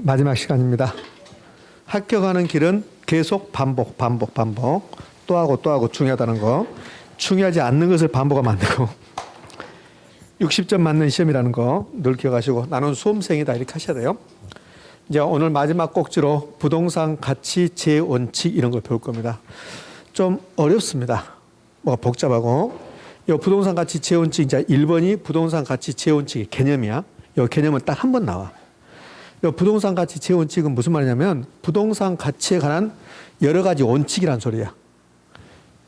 마지막 시간입니다. 학교 가는 길은 계속 반복. 또 하고 중요하다는 거. 중요하지 않는 것을 반복하면 안 되고 60점 맞는 시험이라는 거 늘 기억하시고 나는 수험생이다 이렇게 하셔야 돼요. 이제 오늘 마지막 꼭지로 부동산 가치 재원칙 이런 걸 배울 겁니다. 좀 어렵습니다. 뭐가 복잡하고 이 부동산 가치 재원칙 이제 1번이 부동산 가치 재원칙의 개념이야. 이 개념은 딱 한 번 나와. 이 부동산 가치 재원칙은 무슨 말이냐면 부동산 가치에 관한 여러 가지 원칙이란 소리야.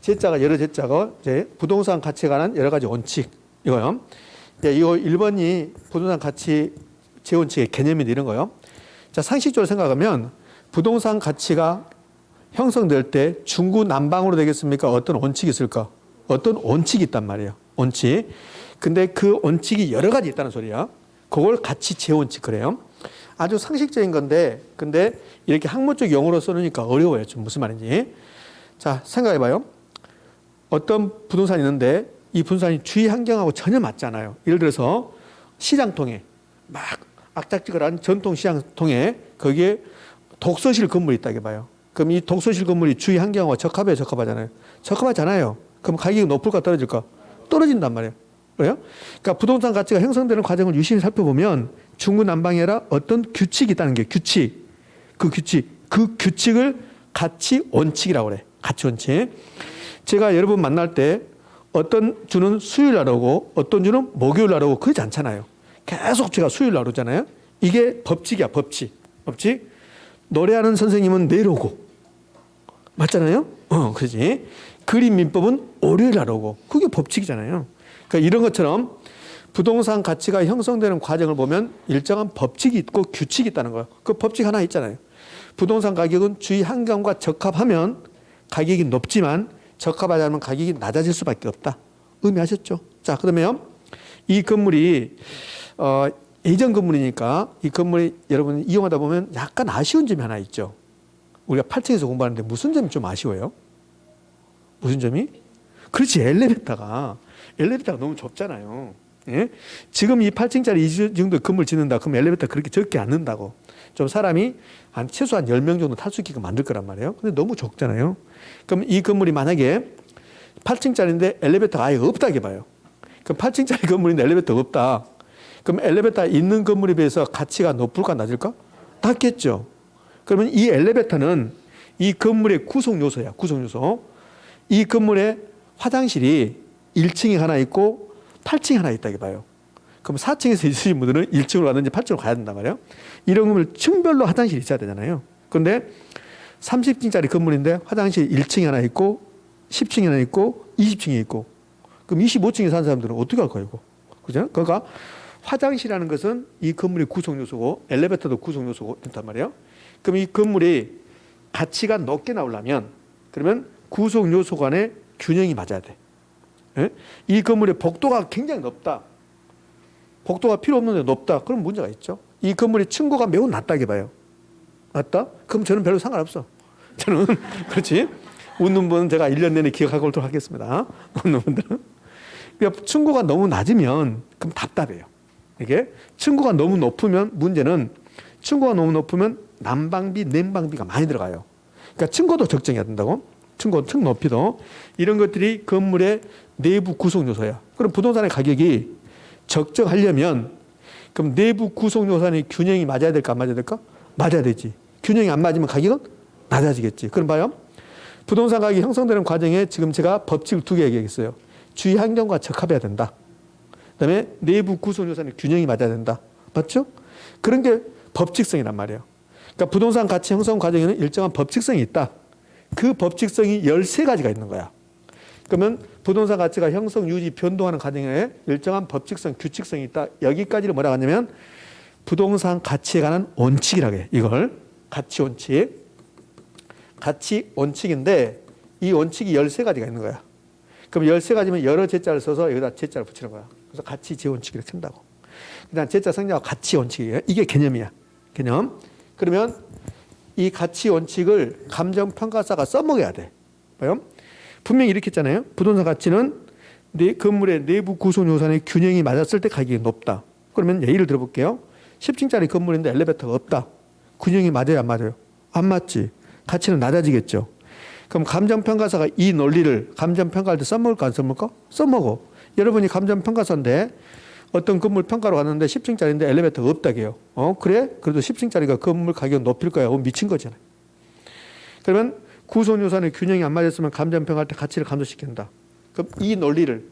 제자가 여러 제자고 이제 부동산 가치에 관한 여러 가지 원칙 이거요. 이거 1번이 부동산 가치 재원칙의 개념이 이런 거요. 자, 상식적으로 생각하면 부동산 가치가 형성될 때 중구난방으로 되겠습니까? 어떤 원칙이 있을까? 어떤 원칙이 있단 말이에요. 원칙. 근데 그 원칙이 여러 가지 있다는 소리야. 그걸 가치 재원칙 그래요. 아주 상식적인 건데 근데 이렇게 학문적 용어로 써놓으니까 어려워요. 좀 무슨 말인지. 자, 생각해봐요. 어떤 부동산이 있는데 이 부동산이 주위 환경하고 전혀 맞지 않아요. 예를 들어서 시장통에 막 악작지근한 전통 시장통에 거기에 독서실 건물이 있다고 봐요. 그럼 이 독서실 건물이 주위 환경하고 적합해요, 적합하잖아요. 적합하잖아요. 그럼 가격이 높을까 떨어질까? 떨어진단 말이에요. 그래요? 그러니까 부동산 가치가 형성되는 과정을 유심히 살펴보면 중구난방이 아니라 어떤 규칙이 있다는 게 규칙. 그 규칙을 가치 원칙이라고 그래. 가치 원칙. 제가 여러분 만날 때 어떤 주는 수요일 날 오고 어떤 주는 목요일 날 오고 그러지 않잖아요. 계속 제가 수요일 날 오잖아요. 이게 법칙이야, 법칙. 노래하는 선생님은 내일 오고. 맞잖아요? 그렇지. 그림 민법은 월요일 날 오고. 그게 법칙이잖아요. 그러니까 이런 것처럼 부동산 가치가 형성되는 과정을 보면 일정한 법칙이 있고 규칙이 있다는 거예요. 그 법칙 하나 있잖아요. 부동산 가격은 주위 환경과 적합하면 가격이 높지만 적합하지 않으면 가격이 낮아질 수밖에 없다. 의미하셨죠? 자, 그러면 이 건물이 예전 건물이니까 이 건물이 여러분 이용하다 보면 약간 아쉬운 점이 하나 있죠. 우리가 8층에서 공부하는데 무슨 점이 좀 아쉬워요? 무슨 점이? 그렇지, 엘리베이터가 너무 좁잖아요. 예? 지금 이 8층짜리 이 정도 건물 짓는다 그럼 엘리베이터 그렇게 적게 안 넣는다고. 좀 사람이 최소한 10명 정도 탈 수 있게끔 만들 거란 말이에요. 근데 너무 적잖아요. 그럼 이 건물이 만약에 8층짜리인데 엘리베이터가 아예 없다고 봐요. 그럼 8층짜리 건물인데 엘리베이터가 없다. 그럼 엘리베이터 있는 건물에 비해서 가치가 높을까 낮을까? 낮겠죠. 그러면 이 엘리베이터는 이 건물의 구성 요소야. 구성 요소. 이 건물에 화장실이 1층에 하나 있고 8층에 하나 있다고 봐요. 그럼 4층에서 있으신 분들은 1층으로 가든지 8층으로 가야 된단 말이에요. 이런 건물 층별로 화장실이 있어야 되잖아요. 그런데 30층짜리 건물인데 화장실 1층에 하나 있고 10층에 하나 있고 20층에 있고 그럼 25층에 사는 사람들은 어떻게 할 거예요? 그죠? 그러니까 화장실이라는 것은 이 건물의 구성 요소고 엘리베이터도 구성 요소고 이렇단 말이에요. 그럼 이 건물이 가치가 높게 나오려면 그러면 구성 요소 간의 균형이 맞아야 돼. 예? 이 건물의 복도가 굉장히 높다. 복도가 필요 없는데 높다. 그럼 문제가 있죠. 이 건물의 층고가 매우 낮다게 봐요. 낮다? 그럼 저는 별로 상관없어. 저는 그렇지. 웃는 분은 제가 1년 내내 기억하고 오도록 하겠습니다. 웃는 분들은. 그러니까 층고가 너무 낮으면 그럼 답답해요. 이게 층고가 너무 높으면 문제는 층고가 너무 높으면 난방비, 냉방비가 많이 들어가요. 그러니까 층고도 적정해야 된다고. 층 높이도 이런 것들이 건물의 내부 구성 요소야. 그럼 부동산의 가격이 적정하려면 그럼 내부 구성 요소의 균형이 맞아야 될까 안 맞아야 될까? 맞아야 되지. 균형이 안 맞으면 가격은 낮아지겠지. 그럼 봐요. 부동산 가격이 형성되는 과정에 지금 제가 법칙을 2개 얘기했어요. 주위 환경과 적합해야 된다. 그다음에 내부 구성 요소의 균형이 맞아야 된다. 맞죠? 그런 게 법칙성이란 말이에요. 그러니까 부동산 가치 형성 과정에는 일정한 법칙성이 있다. 그 법칙성이 13가지가 있는 거야. 그러면 부동산 가치가 형성, 유지, 변동하는 과정에 일정한 법칙성, 규칙성이 있다. 여기까지를 뭐라고 하냐면 부동산 가치에 관한 원칙이라고 해. 이걸 가치 원칙. 가치 원칙인데 이 원칙이 13가지가 있는 거야. 그럼 13가지면 여러 제자를 써서 여기다 제자를 붙이는 거야. 그래서 가치 재원칙이라고 쓴다고. 그다음 제자 성립하고 가치 원칙이에요. 이게 개념이야. 개념. 그러면 이 가치 원칙을 감정평가사가 써먹어야 돼. 봐요? 분명히 이렇게 했잖아요. 부동산 가치는 건물의 내부 구성 요소의 균형이 맞았을 때 가격이 높다. 그러면 예를 들어볼게요. 10층짜리 건물인데 엘리베이터가 없다. 균형이 맞아요, 안 맞아요? 안 맞지. 가치는 낮아지겠죠. 그럼 감정평가사가 이 논리를 감정평가할 때 써먹을까 안 써먹을까? 써먹어. 여러분이 감정평가사인데 어떤 건물 평가로 갔는데 10층짜리인데 엘리베이터가 없다게요. 그래? 그래도 10층짜리가 건물 가격 높일 거야. 미친 거잖아요. 그러면 구성요소의 균형이 안 맞았으면 감정평가할 때 가치를 감소시킨다. 그럼 이 논리를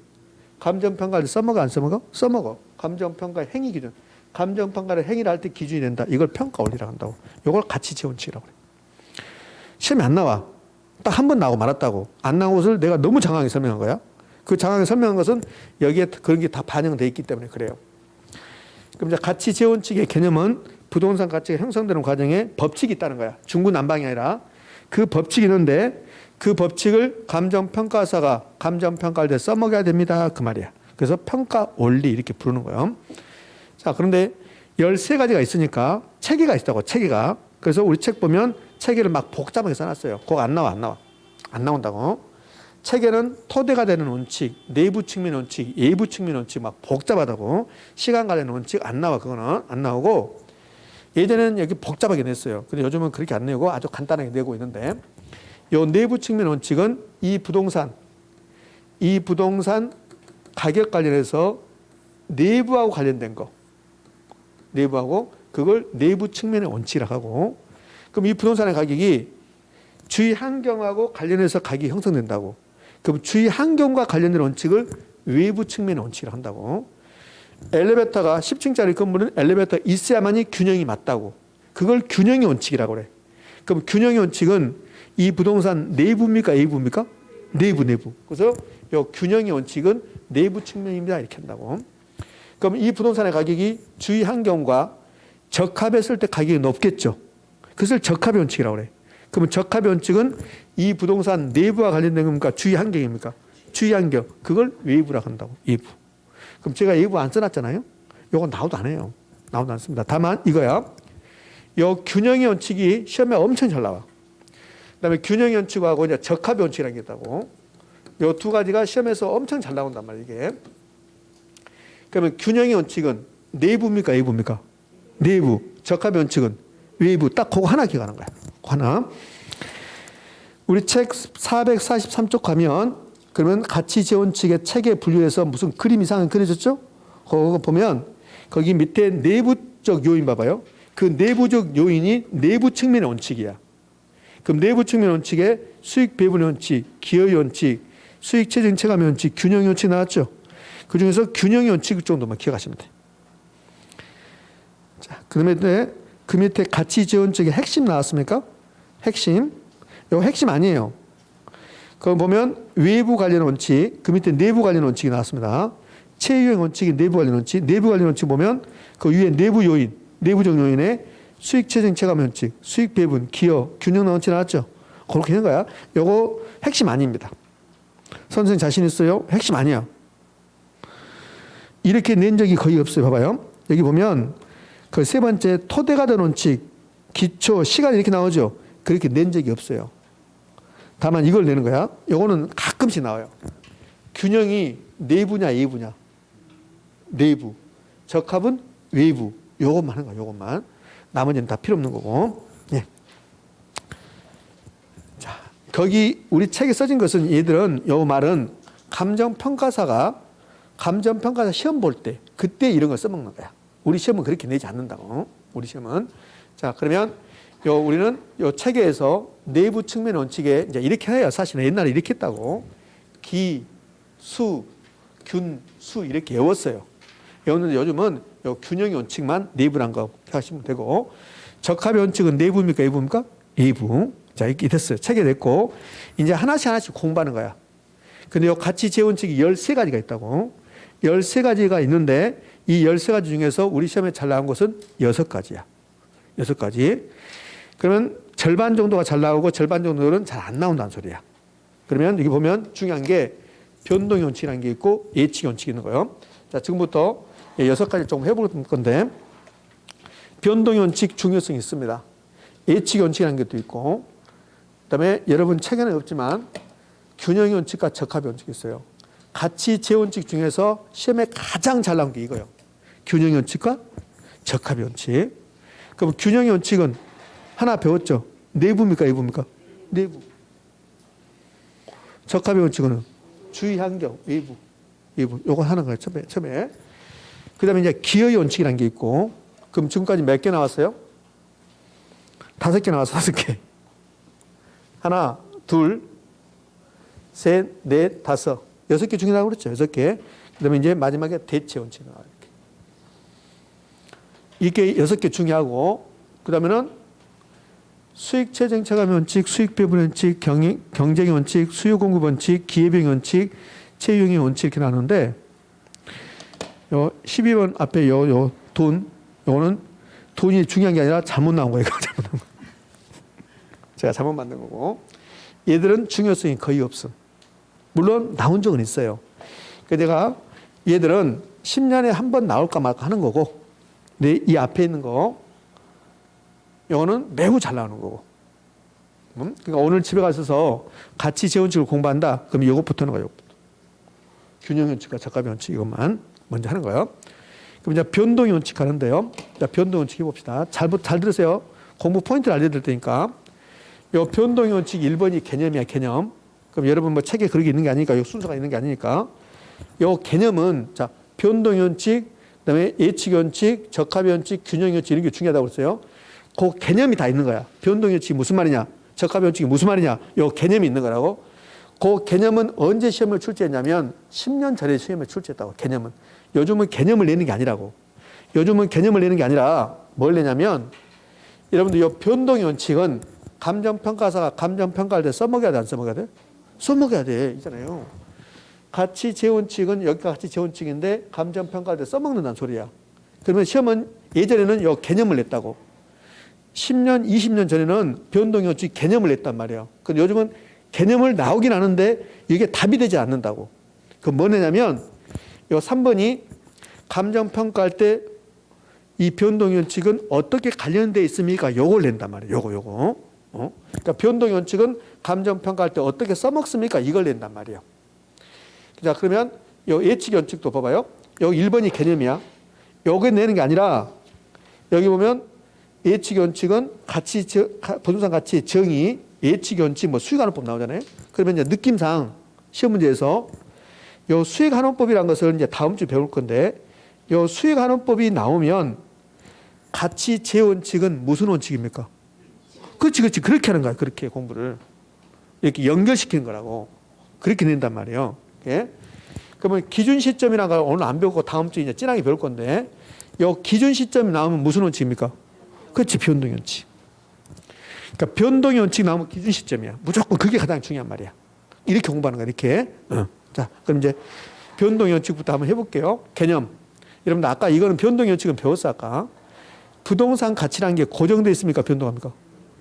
감정평가할 때 써먹어 안 써먹어? 써먹어. 감정평가의 행위 기준. 감정평가를 행위를 할 때 기준이 된다. 이걸 평가 원리라고 한다고. 이걸 가치 재원칙이라고 그래. 시험에 안 나와. 딱 한 번 나오고 말았다고. 안 나온 것을 내가 너무 장황하게 설명한 거야. 그 장황하게 설명한 것은 여기에 그런 게 다 반영되어 있기 때문에 그래요. 그럼 이제 가치 재원칙의 개념은 부동산 가치가 형성되는 과정에 법칙이 있다는 거야. 중구난방이 아니라 그 법칙이 있는데 그 법칙을 감정평가사가 감정평가할 때 써먹어야 됩니다. 그 말이야. 그래서 평가 원리 이렇게 부르는 거예요. 자, 그런데 13가지가 있으니까 체계가 있다고, 체계가. 그래서 우리 책 보면 체계를 막 복잡하게 써놨어요. 그거 안 나와. 안 나온다고. 체계는 토대가 되는 원칙, 내부 측면 원칙, 외부 측면 원칙 막 복잡하다고. 시간 관련 원칙 안 나와. 그거는 안 나오고. 예전에는 여기 복잡하게 냈어요. 근데 요즘은 그렇게 안 내고 아주 간단하게 내고 있는데 요 내부 측면 원칙은 이 부동산 가격 관련해서 내부하고 관련된 거. 내부하고 그걸 내부 측면의 원칙이라고 하고 그럼 이 부동산의 가격이 주위 환경하고 관련해서 가격이 형성된다고. 그럼 주위 환경과 관련된 원칙을 외부 측면의 원칙이라고 한다고. 엘리베이터가 10층짜리 건물은 엘리베이터가 있어야만이 균형이 맞다고. 그걸 균형의 원칙이라고 그래. 그럼 균형의 원칙은 이 부동산 내부입니까? 외부입니까? 내부. 그래서 이 균형의 원칙은 내부 측면입니다. 이렇게 한다고. 그럼 이 부동산의 가격이 주위 환경과 적합했을 때 가격이 높겠죠. 그것을 적합의 원칙이라고 그래. 그러면 적합의 원칙은 이 부동산 내부와 관련된 겁니까? 주위 환경입니까? 주위 환경. 그걸 외부라고 한다고. 외부. 그럼 제가 외부 안 써놨잖아요. 이건 나오도 안 해요. 나오도 않습니다. 다만 이거야. 이 균형의 원칙이 시험에 엄청 잘 나와. 그다음에 균형의 원칙하고 이제 적합의 원칙이라는 게 있다고. 이 두 가지가 시험에서 엄청 잘 나온단 말이에요. 이게. 그러면 균형의 원칙은 내부입니까? 외부입니까? 내부. 적합의 원칙은 외부. 딱 그거 하나 기억하는 거야. 하나. 우리 책 443쪽 가면 그러면 가치 재원칙의 체계 분류해서 무슨 그림 이상은 그려졌죠? 그거 보면 거기 밑에 내부적 요인 봐봐요. 그 내부적 요인이 내부 측면의 원칙이야. 그럼 내부 측면 원칙에 수익 배분 원칙, 기여의 원칙, 수익 체증 체감의 원칙, 균형의 원칙 나왔죠? 그 중에서 균형의 원칙 정도만 기억하시면 돼. 자, 그다음에 그 밑에 가치 재원칙의 핵심 나왔습니까? 핵심. 이거 핵심 아니에요. 그거 보면 외부 관련 원칙, 그 밑에 내부 관련 원칙이 나왔습니다. 체유행 원칙이 내부 관련 원칙, 내부 관련 원칙 보면 그 위에 내부 요인, 내부적 요인에 수익 체증 체감 원칙, 수익 배분, 기여, 균형 원칙 나왔죠? 그렇게 된 거야. 요거 핵심 아닙니다. 선생님 자신 있어요? 핵심 아니야. 이렇게 낸 적이 거의 없어요. 봐봐요. 여기 보면 그 세 번째 토대가 된 원칙, 기초, 시간 이렇게 나오죠? 그렇게 낸 적이 없어요. 다만 이걸 내는 거야. 요거는 가끔씩 나와요. 균형이 내부냐 외부냐. 내부. 적합은 외부. 요것만 하는 거야. 요것만. 나머지는 다 필요 없는 거고. 예. 자, 거기 우리 책에 써진 것은 얘들은 요 말은 감정평가사 시험 볼 때 그때 이런 걸 써먹는 거야. 우리 시험은 그렇게 내지 않는다고. 우리 시험은. 자, 그러면 우리는 요 체계에서 내부 측면 원칙에 이제 이렇게 해요. 사실은 옛날에 이렇게 했다고. 기, 수, 균, 수 이렇게 외웠어요. 외웠는데 요즘은 요 균형의 원칙만 내부란 거 하시면 되고 적합의 원칙은 내부입니까? 외부입니까? 외부. 자, 이렇게 됐어요. 책에 됐고 이제 하나씩 공부하는 거야. 근데 요 가치 재원칙이 13가지가 있다고. 13가지가 있는데 이 13가지 중에서 우리 시험에 잘 나온 것은 6가지야. 6가지. 그러면 절반 정도가 잘 나오고 절반 정도는 잘 안 나온다는 소리야. 그러면 여기 보면 중요한 게 변동의 원칙이라는 게 있고 예측의 원칙이 있는 거예요. 자, 지금부터 6가지 조금 해볼 건데 변동의 원칙 중요성이 있습니다. 예측의 원칙이라는 것도 있고 그다음에 여러분 책에는 없지만 균형의 원칙과 적합의 원칙이 있어요. 가치 재원칙 중에서 시험에 가장 잘 나온 게 이거예요. 균형의 원칙과 적합의 원칙. 그럼 균형의 원칙은 하나 배웠죠? 내부입니까? 외부입니까? 내부. 적합의 원칙은 주의 환경, 외부. 외부. 요거 하는 거예요. 처음에. 그 다음에 이제 기여의 원칙이라는 게 있고, 그럼 지금까지 몇 개 나왔어요? 5개 나왔어, 5개. 하나, 둘, 셋, 넷, 다섯. 6개 중요하다고 그랬죠. 6개. 그 다음에 이제 마지막에 대체 원칙이 나와요. 이게 6개 중요하고, 그 다음에는 수익체 정착함 원칙, 수익 배분 원칙, 경쟁의 원칙, 수요 공급 원칙, 기회병 원칙, 채용의 원칙 이렇게 나누는데, 요 12번 앞에 요 돈, 요거는 돈이 중요한 게 아니라 잘못 나온 거예요. 잘못 나온 거. 제가 잘못 만든 거고. 얘들은 중요성이 거의 없음. 물론 나온 적은 있어요. 그러니까 내가 얘들은 10년에 한 번 나올까 말까 하는 거고, 근데 이 앞에 있는 거, 요거는 매우 잘 나오는 거고. 그러니까 오늘 집에 가셔서 가치 재원칙을 공부한다. 그럼 요것부터는 거예요. 균형 원칙과 적합의 원칙 이것만 먼저 하는 거예요. 그럼 이제 변동의 원칙 하는데요. 자, 변동 원칙 해봅시다. 잘 들으세요. 공부 포인트를 알려드릴 테니까. 요 변동의 원칙 1번이 개념이야, 개념. 그럼 여러분 뭐 책에 그런 게 있는 게 아니니까, 요 순서가 있는 게 아니니까. 요 개념은, 자, 변동의 원칙, 그 다음에 예측의 원칙, 적합의 원칙, 균형의 원칙 이런 게 중요하다고 그랬어요. 그 개념이 다 있는 거야. 변동의 원칙이 무슨 말이냐, 적합의 원칙이 무슨 말이냐, 요 개념이 있는 거라고. 그 개념은 언제 시험을 출제했냐면 10년 전에 시험을 출제했다고. 개념은. 요즘은 개념을 내는 게 아니라고. 요즘은 개념을 내는 게 아니라 뭘 내냐면, 여러분들 이 변동의 원칙은 감정평가사가 감정평가할 때 써먹어야 돼, 안 써먹어야 돼? 써먹어야 돼, 있잖아요. 가치 재원칙은 여기가 가치 재원칙인데 감정평가할 때 써먹는다는 소리야. 그러면 시험은 예전에는 이 개념을 냈다고. 10년, 20년 전에는 변동의 원칙 개념을 냈단 말이에요. 근데 요즘은 개념을 나오긴 하는데 이게 답이 되지 않는다고. 그럼 뭐 내냐면, 요 3번이 감정평가할 때 이 변동의 원칙은 어떻게 관련되어 있습니까? 요걸 낸단 말이에요. 요거. 그러니까 변동의 원칙은 감정평가할 때 어떻게 써먹습니까? 이걸 낸단 말이에요. 자, 그러면 요 예측 원칙도 봐봐요. 여기 1번이 개념이야. 요게 내는 게 아니라 여기 보면 예측 원칙은 부동산 가치 정의, 예측 원칙, 뭐 수익환원법 나오잖아요. 그러면 이제 느낌상 시험 문제에서 요 수익환원법이라는 것을 이제 다음 주에 배울 건데, 요 수익환원법이 나오면 가치 재원칙은 무슨 원칙입니까? 그렇지. 그렇게 하는 거야. 그렇게 공부를. 이렇게 연결시키는 거라고. 그렇게 낸단 말이에요. 예? 그러면 기준 시점이라는 걸 오늘 안 배우고 다음 주에 이제 진하게 배울 건데, 요 기준 시점이 나오면 무슨 원칙입니까? 그렇지. 변동의 원칙. 그러니까 변동의 원칙 나오면 기준 시점이야. 무조건 그게 가장 중요한 말이야. 이렇게 공부하는 거야. 이렇게. 자, 그럼 이제 변동의 원칙부터 한번 해볼게요. 개념. 여러분들 아까 이거는 변동의 원칙은 배웠어, 아까. 부동산 가치라는 게 고정되어 있습니까? 변동합니까?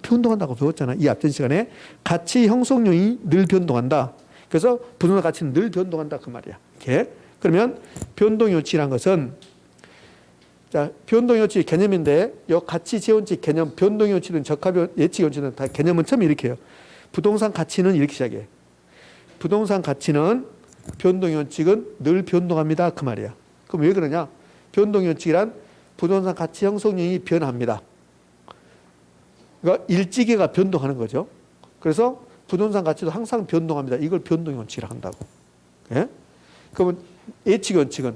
변동한다고 배웠잖아. 이 앞전 시간에. 가치 형성률이 늘 변동한다. 그래서 부동산 가치는 늘 변동한다. 그 말이야. 이렇게. 그러면 변동의 원칙이라는 것은, 자, 변동의 원칙 개념인데, 이 가치 재원칙 개념, 변동의 원칙은 적합 예측 원칙은 다 개념은 처음에 이렇게 해요. 부동산 가치는 이렇게 시작해. 부동산 가치는 변동의 원칙은 늘 변동합니다. 그 말이야. 그럼 왜 그러냐? 변동의 원칙이란 부동산 가치 형성률이 변합니다. 그러니까 일지계가 변동하는 거죠. 그래서 부동산 가치도 항상 변동합니다. 이걸 변동의 원칙이라고 한다고. 예? 그러면 예측 원칙은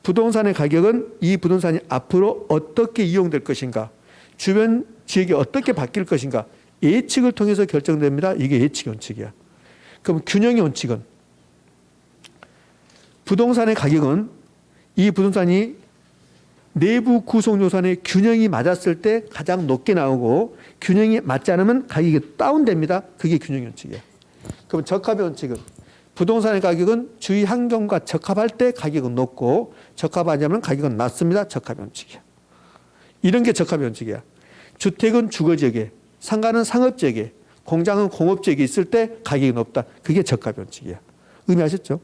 부동산의 가격은 이 부동산이 앞으로 어떻게 이용될 것인가, 주변 지역이 어떻게 바뀔 것인가, 예측을 통해서 결정됩니다. 이게 예측 원칙이야. 그럼 균형의 원칙은 부동산의 가격은 이 부동산이 내부 구성 요소의 균형이 맞았을 때 가장 높게 나오고, 균형이 맞지 않으면 가격이 다운됩니다. 그게 균형의 원칙이에요. 그럼 적합의 원칙은 부동산의 가격은 주위 환경과 적합할 때 가격은 높고, 적합하지 않으면 가격은 낮습니다. 적합의 원칙이야. 이런 게 적합의 원칙이야. 주택은 주거지역에, 상가는 상업지역에, 공장은 공업지역에 있을 때 가격이 높다. 그게 적합의 원칙이야. 의미하셨죠?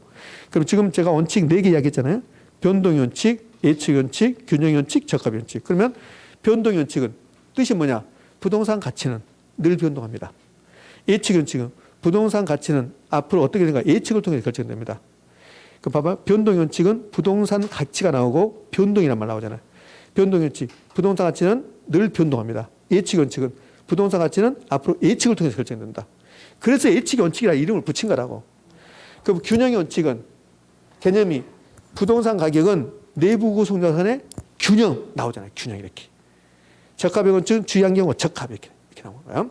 그럼 지금 제가 원칙 4개 이야기했잖아요. 변동의 원칙, 예측 원칙, 균형의 원칙, 적합의 원칙. 그러면 변동의 원칙은 뜻이 뭐냐? 부동산 가치는 늘 변동합니다. 예측 원칙은 부동산 가치는 앞으로 어떻게 되는가? 예측을 통해서 결정됩니다. 그럼 봐봐. 변동의 원칙은 부동산 가치가 나오고 변동이란 말 나오잖아요. 변동의 원칙. 부동산 가치는 늘 변동합니다. 예측 원칙은 부동산 가치는 앞으로 예측을 통해서 결정된다. 그래서 예측의 원칙이라 이름을 붙인 거라고. 그럼 균형의 원칙은 개념이 부동산 가격은 내부 구성 요소의 균형 나오잖아요. 균형 이렇게. 적합의 원칙은 주의한 경우 적합 이렇게 나오는 거예요.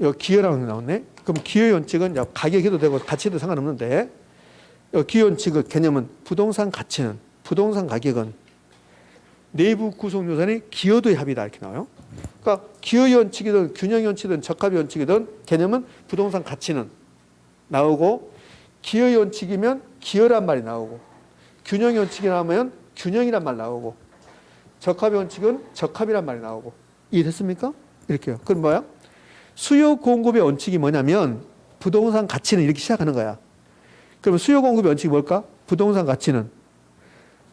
여기 기여라는 게 나왔네. 그럼 기여의 원칙은 가격해도 되고 가치도 상관없는데 기여 원칙의 개념은 부동산 가치는 부동산 가격은 내부 구성 요소의 기여도의 합이다 이렇게 나와요. 그러니까 기여의 원칙이든 균형의 원칙이든 적합의 원칙이든 개념은 부동산 가치는 나오고 기여의 원칙이면 기여란 말이 나오고 균형의 원칙이 나오면 균형이란 말 나오고 적합의 원칙은 적합이란 말이 나오고 이해됐습니까? 이렇게요. 그럼 뭐야? 수요 공급의 원칙이 뭐냐면 부동산 가치는 이렇게 시작하는 거야. 그러면 수요 공급의 원칙이 뭘까? 부동산 가치는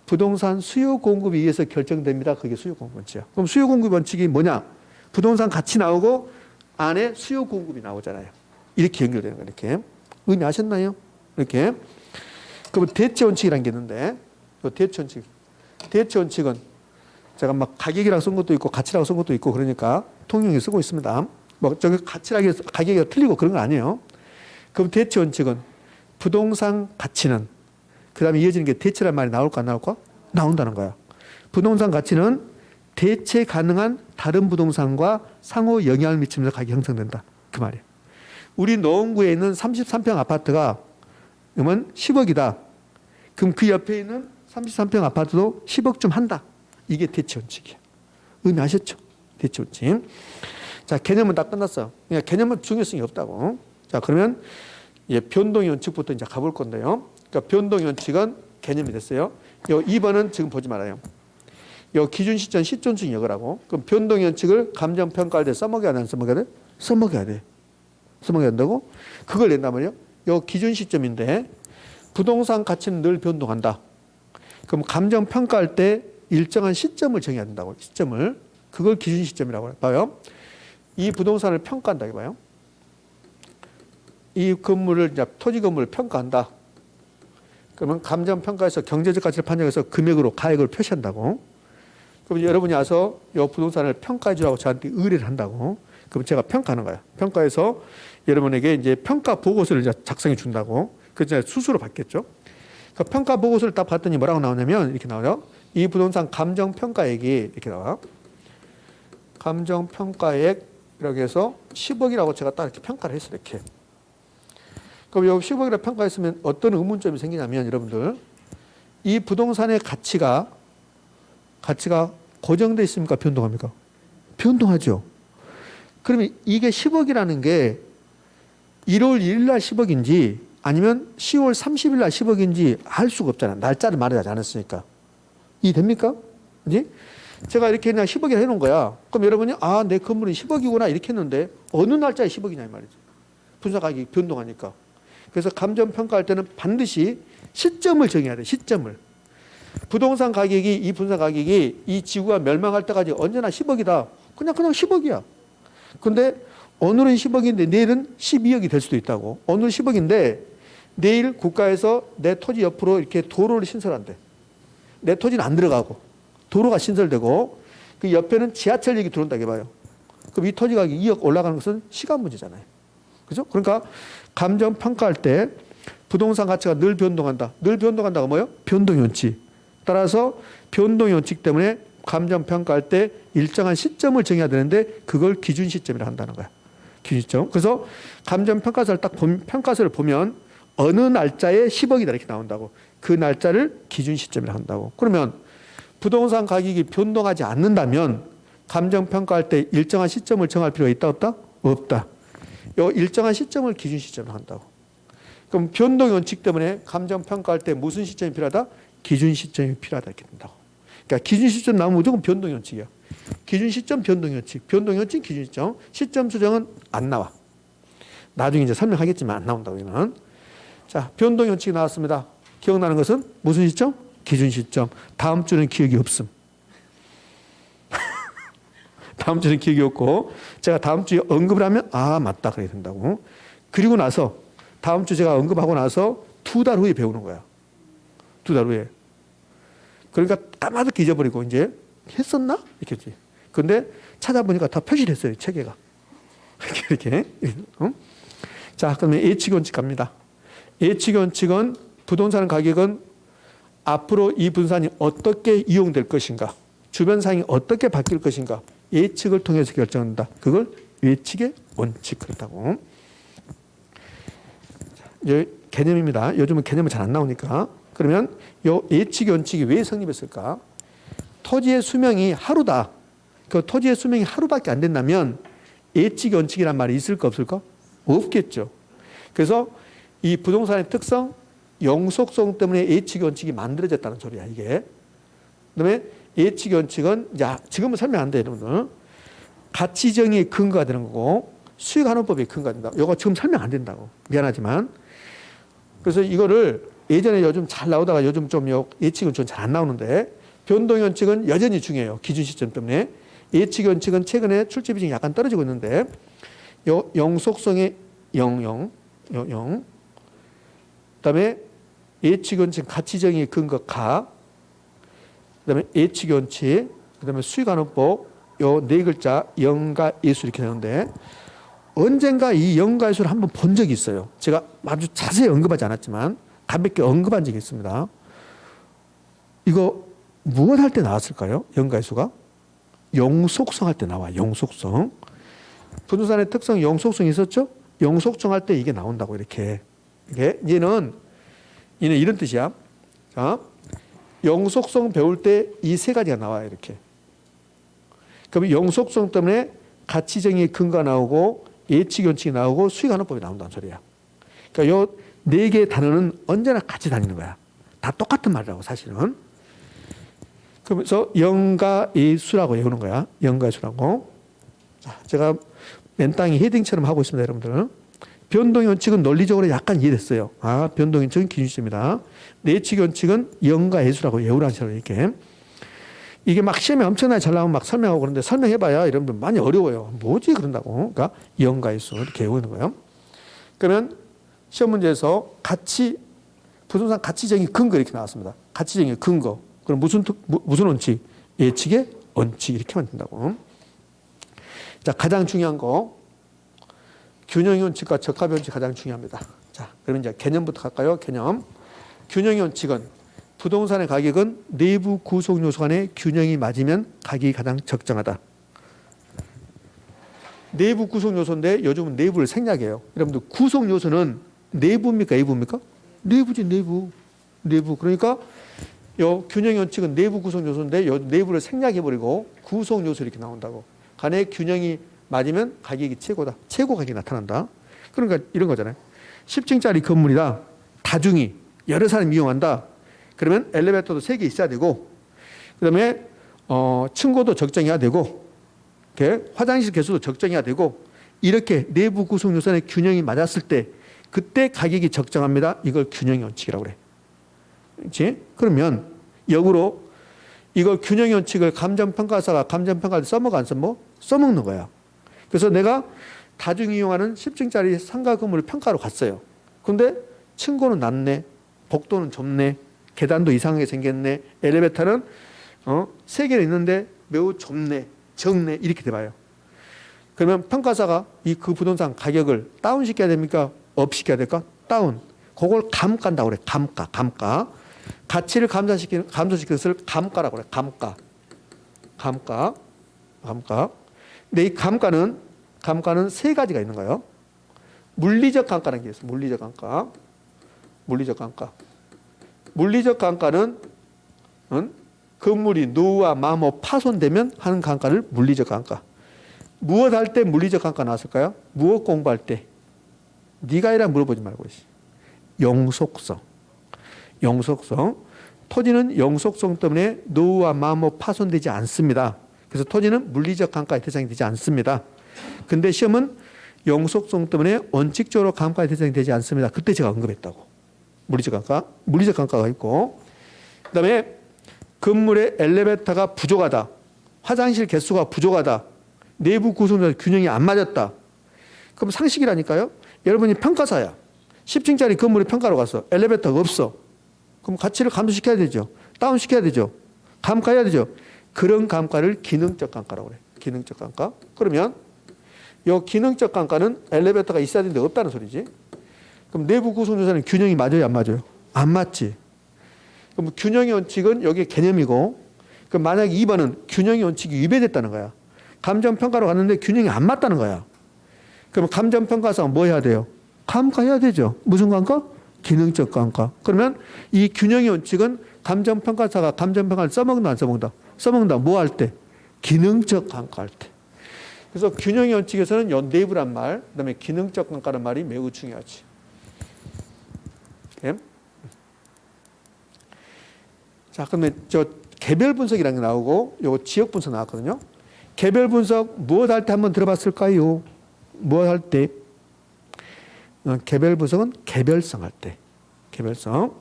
부동산 수요 공급에 의해서 결정됩니다. 그게 수요 공급 원칙이야. 그럼 수요 공급 원칙이 뭐냐? 부동산 가치 나오고 안에 수요 공급이 나오잖아요. 이렇게 연결되는 거예요. 이렇게. 의미 아셨나요? 이렇게. 그러면 대체 원칙이라는 게 있는데 대체 원칙. 대체 원칙은 제가 막 가격이라고 쓴 것도 있고 가치라고 쓴 것도 있고 그러니까 통용해 쓰고 있습니다. 뭐 저기 가치라고 해서 가격이 틀리고 그런 건 아니에요. 그럼 대체 원칙은 부동산 가치는 그 다음에 이어지는 게 대체란 말이 나올까 안 나올까? 나온다는 거야. 부동산 가치는 대체 가능한 다른 부동산과 상호 영향을 미치면서 가격이 형성된다. 그 말이에요. 우리 노원구에 있는 33평 아파트가 그러면 10억이다. 그럼 그 옆에 있는 33평 아파트도 10억쯤 한다. 이게 대체 원칙이야. 의미 아셨죠? 대체 원칙. 자, 개념은 다 끝났어. 그러니까 개념은 중요성이 없다고. 자, 그러면 변동의 원칙부터 이제 가볼 건데요. 그러니까 변동의 원칙은 개념이 됐어요. 요 2번은 지금 보지 말아요. 요 기준 시점, 시점중 여거라고. 그럼 변동의 원칙을 감정 평가할 때 써먹여야 돼, 안 써먹여야 돼? 써먹여야 돼. 써먹여야 된다고? 그걸 낸단 말이에요. 요 기준 시점인데 부동산 가치는 늘 변동한다. 그럼 감정 평가할 때 일정한 시점을 정해야 된다고. 시점을. 그걸 기준 시점이라고 봐요. 이 부동산을 평가한다 이거예요. 이 건물을 이제 토지 건물을 평가한다. 그러면 감정 평가에서 경제적 가치를 판정해서 금액으로 가액을 표시한다고. 그럼 여러분이 와서 이 부동산을 평가해 주라고 저한테 의뢰를 한다고. 그럼 제가 평가하는 거야. 평가해서 여러분에게 이제 평가 보고서를 이제 작성해 준다고. 그래서 수수료 받겠죠. 그 평가 보고서를 딱 봤더니 뭐라고 나오냐면 이렇게 나와요. 이 부동산 감정 평가액이 이렇게 나와. 감정 평가액이라고 해서 10억이라고 제가 딱 이렇게 평가를 했어요. 이렇게. 그럼 여기 10억이라고 평가했으면 어떤 의문점이 생기냐면 여러분들 이 부동산의 가치가 고정되어 있습니까? 변동합니까? 변동하죠. 그러면 이게 10억이라는 게 1월 1일 날 10억인지 아니면 10월 30일 날 10억인지 알 수가 없잖아. 날짜를 말하지 않았으니까. 이해됩니까? 그지? 제가 이렇게 그냥 10억이라 해놓은 거야. 그럼 여러분이 내 건물이 10억이구나 이렇게 했는데 어느 날짜에 10억이냐 이 말이지. 분사 가격이 변동하니까. 그래서 감정 평가할 때는 반드시 시점을 정해야 돼. 시점을. 부동산 가격이 이 분사 가격이 이 지구가 멸망할 때까지 언제나 10억이다. 그냥 10억이야. 근데 오늘은 10억인데 내일은 12억이 될 수도 있다고. 오늘 10억인데 내일 국가에서 내 토지 옆으로 이렇게 도로를 신설한대. 내 토지는 안 들어가고 도로가 신설되고 그 옆에는 지하철역이 들어온다고 해봐요. 그럼 이 토지 가격이 2억 올라가는 것은 시간 문제잖아요. 그죠? 그러니까 감정 평가할 때 부동산 가치가 늘 변동한다. 늘 변동한다가 뭐예요? 변동의 원칙. 따라서 변동의 원칙 때문에 감정 평가할 때 일정한 시점을 정해야 되는데 그걸 기준 시점이라 한다는 거야. 기준 시점. 그래서 감정 평가서를 딱 평가서를 보면 어느 날짜에 10억이다 이렇게 나온다고. 그 날짜를 기준 시점이라 한다고. 그러면 부동산 가격이 변동하지 않는다면 감정 평가할 때 일정한 시점을 정할 필요가 있다 없다? 없다. 요 일정한 시점을 기준 시점으로 한다고. 그럼 변동의 원칙 때문에 감정 평가할 때 무슨 시점이 필요하다? 기준 시점이 필요하다 이렇게 된다고. 그러니까 기준 시점 나오면 무조건 변동의 원칙이야. 기준 시점 변동의 원칙, 변동의 원칙 기준 시점, 시점 수정은 안 나와. 나중에 이제 설명하겠지만 안 나온다고 이는. 자, 변동의 원칙이 나왔습니다. 기억나는 것은 무슨 시점? 기준 시점. 다음 주는 기억이 없음. 다음 주는 기억이 없고 제가 다음 주에 언급을 하면 맞다 그래야 된다고. 그리고 나서 다음 주 제가 언급하고 나서 2달 후에 배우는 거야. 2달 후에. 그러니까 까마득히 잊어버리고 이제 했었나? 이렇게. 근데 찾아보니까 다 표시를 했어요. 체계가. 이렇게. 자, 그러면 예측 원칙 갑니다. 예측 원칙은 부동산 가격은 앞으로 이 부동산이 어떻게 이용될 것인가, 주변 상황이 어떻게 바뀔 것인가 예측을 통해서 결정한다. 그걸 예측의 원칙 그렇다고. 개념입니다. 요즘은 개념은 잘 안 나오니까. 그러면 이 예측 원칙이 왜 성립했을까? 토지의 수명이 하루다. 그 토지의 수명이 하루밖에 안 된다면 예측 원칙이란 말이 있을까 없을까? 없겠죠. 그래서 이 부동산의 특성, 영속성 때문에 예측 원칙이 만들어졌다는 소리야 이게. 그다음에 예측 원칙은 지금은 설명 안 돼 여러분들. 가치 정의의 근거가 되는 거고 수익 환원법의 근거가 된다. 이거 지금 설명 안 된다고. 미안하지만. 그래서 이거를 예전에 요즘 잘 나오다가 요즘 좀 예측은 좀 잘 안 나오는데 변동 원칙은 여전히 중요해요. 기준 시점 때문에. 예측 원칙은 최근에 출제 비중이 약간 떨어지고 있는데 영속성의 0. 그다음에 예측 원칙 가치 정의의 근거 가. 그다음에 예측 원칙. 그다음에 수익 환원법. 요 네 글자 영가 예수 이렇게 되는데 언젠가 이 영가 예수를 한번 본 적이 있어요. 제가 아주 자세히 언급하지 않았지만 가볍게 언급한 적이 있습니다. 이거 무엇 할 때 나왔을까요? 영가 예수가 영속성 할 때 나와. 영속성. 부동산의 특성 영속성이 있었죠? 영속성 할 때 이게 나온다고 이렇게. 이게 얘는 이런 뜻이야. 자, 영속성 배울 때 이 세 가지가 나와요 이렇게. 그럼 영속성 때문에 가치 정의의 근거가 나오고 예측 원칙이 나오고 수익 환원법이 나온다는 소리야. 그러니까 요 네 개의 단어는 언제나 같이 다니는 거야. 다 똑같은 말이라고 사실은. 그래서 영가 예수라고 외우는 거야. 영가 예수라고. 자, 제가 맨땅에 헤딩처럼 하고 있습니다, 여러분들. 변동 원칙은 논리적으로 약간 이해됐어요. 변동 원칙은 기준시입니다. 예측 원칙은 영가 예수라고 외우라는 식으로 이렇게. 이게 막 시험에 엄청나게 잘 나오면 막 설명하고 그러는데 설명해봐야 여러분들 많이 어려워요. 뭐지 그런다고. 그러니까 영가예수 이렇게 외우는 거예요. 그러면 시험 문제에서 부동산 가치정의 근거 이렇게 나왔습니다. 가치정의 근거. 그럼 무슨 원칙? 예측의 원칙 이렇게 만든다고. 자, 가장 중요한 거 균형의 원칙과 적합의 원칙 가장 중요합니다. 자, 그러면 이제 개념부터 갈까요? 개념. 균형의 원칙은 부동산의 가격은 내부 구성 요소 간의 균형이 맞으면 가격이 가장 적정하다. 내부 구성 요소인데 요즘은 내부를 생략해요. 여러분들 구성 요소는 내부입니까? 외부입니까? 내부지 내부. 그러니까 요 균형의 원칙은 내부 구성 요소인데 요 내부를 생략해버리고 구성 요소 이렇게 나온다고. 간의 균형이 맞으면 가격이 최고다. 최고 가격이 나타난다. 그러니까 이런 거잖아요. 10층짜리 건물이다. 다중이 여러 사람이 이용한다. 그러면 엘리베이터도 3개 있어야 되고, 그 다음에, 층고도 적정해야 되고, 이렇게 화장실 개수도 적정해야 되고, 이렇게 내부 구성 요소의 균형이 맞았을 때, 그때 가격이 적정합니다. 이걸 균형의 원칙이라고 그래. 그렇지? 그러면, 역으로, 이걸 균형의 원칙을 감정평가사가 감정평가할 때 써먹어 안 써먹어? 써먹는 거야. 그래서 내가 다중이 이용하는 10층짜리 상가 건물을 평가로 갔어요. 근데 층고는 낮네, 복도는 좁네, 계단도 이상하게 생겼네. 엘리베이터는 3개는 있는데 매우 좁네. 적네. 이렇게 돼봐요. 그러면 평가사가 그 부동산 가격을 다운시켜야 됩니까? 업시켜야 될까? 다운. 그걸 감가한다고 그래. 감가. 가치를 감소시키는 것을 감가라고 그래. 감가. 근데 이 감가는 3가지가 있는 거예요. 물리적 감가라는 게 있어요. 물리적 감가. 물리적 감가는 건물이 노후와 마모 파손되면 하는 감가를 물리적 감가. 무엇 할 때 물리적 감가 나왔을까요? 무엇 공부할 때? 네가 이라 물어보지 말고. 영속성. 토지는 영속성 때문에 노후와 마모 파손되지 않습니다. 그래서 토지는 물리적 감가의 대상이 되지 않습니다. 근데 시험은 영속성 때문에 원칙적으로 감가의 대상이 되지 않습니다. 그때 제가 언급했다고. 물리적 감가가 있고, 그 다음에 건물의 엘리베이터가 부족하다, 화장실 개수가 부족하다, 내부 구성과 균형이 안 맞았다. 그럼 상식이라니까요. 여러분이 평가사야. 10층짜리 건물에 평가로 갔어. 엘리베이터가 없어. 그럼 가치를 감소시켜야 되죠. 다운시켜야 되죠. 감가해야 되죠. 그런 감가를 기능적 감가라고 그래. 기능적 감가. 그러면 이 기능적 감가는 엘리베이터가 있어야 되는데 없다는 소리지. 그럼 내부 구성 요소는 균형이 맞아요, 안 맞아요? 안 맞지. 그럼 균형의 원칙은 여기에 개념이고, 그럼 만약에 2번은 균형의 원칙이 위배됐다는 거야. 감정평가로 갔는데 균형이 안 맞다는 거야. 그럼 감정평가사가 뭐 해야 돼요? 감가해야 되죠. 무슨 감가? 기능적 감가. 그러면 이 균형의 원칙은 감정평가사가 감정평가를 써먹는다, 안 써먹는다? 써먹는다. 뭐 할 때? 기능적 감가할 때. 그래서 균형의 원칙에서는 요 내부란 말, 그다음에 기능적 감가라는 말이 매우 중요하지. 예? 자, 그러면 저 개별 분석이라는 게 나오고 요 지역 분석 나왔거든요. 개별 분석 무엇 할 때 한번 들어봤을까요? 무엇 할 때? 개별 분석은 개별성 할 때. 개별성.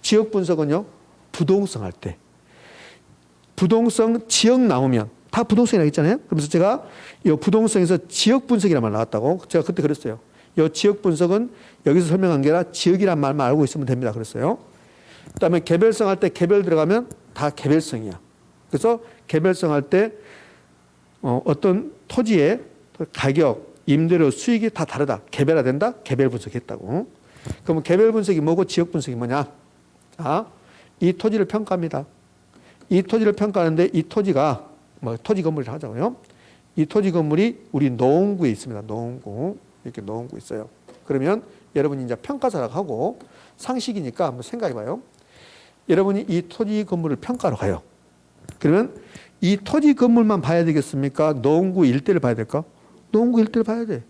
지역 분석은요. 부동성 할 때. 부동성 지역 나오면 다 부동성이라고 했잖아요. 그래서 제가 이 부동성에서 지역 분석이라는 말 나왔다고 제가 그때 그랬어요. 이 지역 분석은 여기서 설명한 게 아니라 지역이란 말만 알고 있으면 됩니다. 그랬어요. 그다음에 개별성 할 때 개별 들어가면 다 개별성이야. 그래서 개별성 할 때 어떤 토지의 가격, 임대료, 수익이 다 다르다. 개별화된다. 개별 분석했다고. 그러면 개별 분석이 뭐고 지역 분석이 뭐냐? 자, 이 토지를 평가합니다. 이 토지를 평가하는데 이 토지가 뭐 토지 건물이라 하자고요. 이 토지 건물이 우리 노원구에 있습니다. 노원구. 이렇게 노원구 있어요. 그러면 여러분이 이제 평가사라고 하고 상식이니까 한번 생각해 봐요. 여러분이 이 토지 건물을 평가로 가요. 그러면 이 토지 건물만 봐야 되겠습니까? 노원구 일대를 봐야 될까? 노원구 일대를 봐야 돼.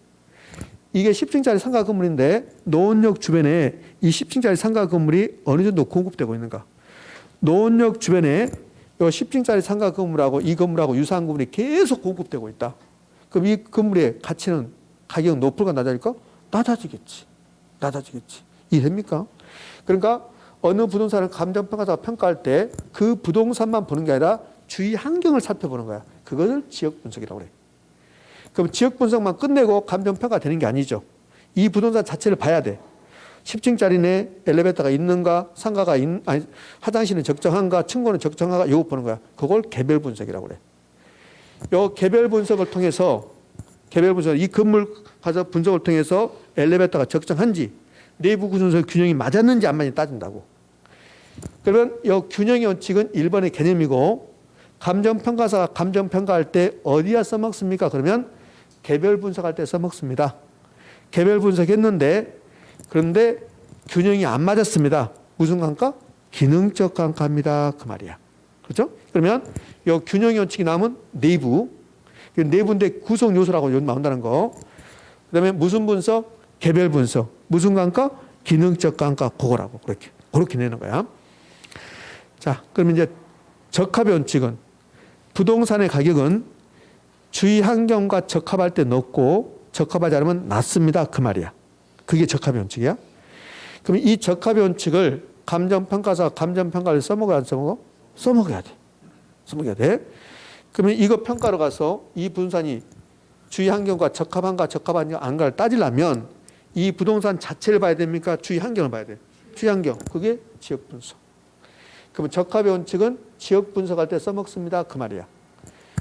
이게 10층짜리 상가 건물인데 노원역 주변에 이 10층짜리 상가 건물이 어느 정도 공급되고 있는가? 노원역 주변에 이 10층짜리 상가 건물하고 이 건물하고 유사한 건물이 계속 공급되고 있다. 그럼 이 건물의 가치는 가격은 높을까 낮아질까? 낮아지겠지. 낮아지겠지. 이해됩니까? 그러니까 어느 부동산을 감정평가사가 평가할 때 그 부동산만 보는 게 아니라 주위 환경을 살펴보는 거야. 그것을 지역 분석이라고 그래. 그럼 지역 분석만 끝내고 감정평가 되는 게 아니죠. 이 부동산 자체를 봐야 돼. 10층짜리네 엘리베이터가 있는가, 상가가 아니, 화장실은 적정한가, 층고는 적정한가, 이거 보는 거야. 그걸 개별 분석이라고 그래. 요 개별 분석을 통해서 이 건물 가서 분석을 통해서 엘리베이터가 적정한지, 내부 구성소 균형이 맞았는지 안 맞는지 따진다고. 그러면 이 균형의 원칙은 1번의 개념이고, 감정평가사가 감정평가할 때 어디다 써먹습니까? 그러면 개별 분석할 때 써먹습니다. 개별 분석했는데 그런데 균형이 안 맞았습니다. 무슨 감가? 기능적 감가입니다. 그 말이야. 그렇죠? 그러면 이 균형의 원칙이 나오면 내부인데 구성 요소라고 나온다는 거. 그다음에 무슨 분석? 개별 분석. 무슨 감가? 기능적 감가. 그거라고 그렇게 내는 거야. 자, 그러면 이제 적합의 원칙은 부동산의 가격은 주위 환경과 적합할 때 높고 적합하지 않으면 낮습니다. 그 말이야. 그게 적합의 원칙이야. 그럼 이 적합의 원칙을 감정평가사가 감정평가를 써먹어야 안 써먹어? 써먹어야 돼. 써먹어야 돼. 그러면 이거 평가로 가서 이 부동산이 주위 환경과 적합한가 적합한가를 따지려면 이 부동산 자체를 봐야 됩니까? 주위 환경을 봐야 돼. 주위 환경. 그게 지역 분석. 그러면 적합의 원칙은 지역 분석할 때 써먹습니다. 그 말이야.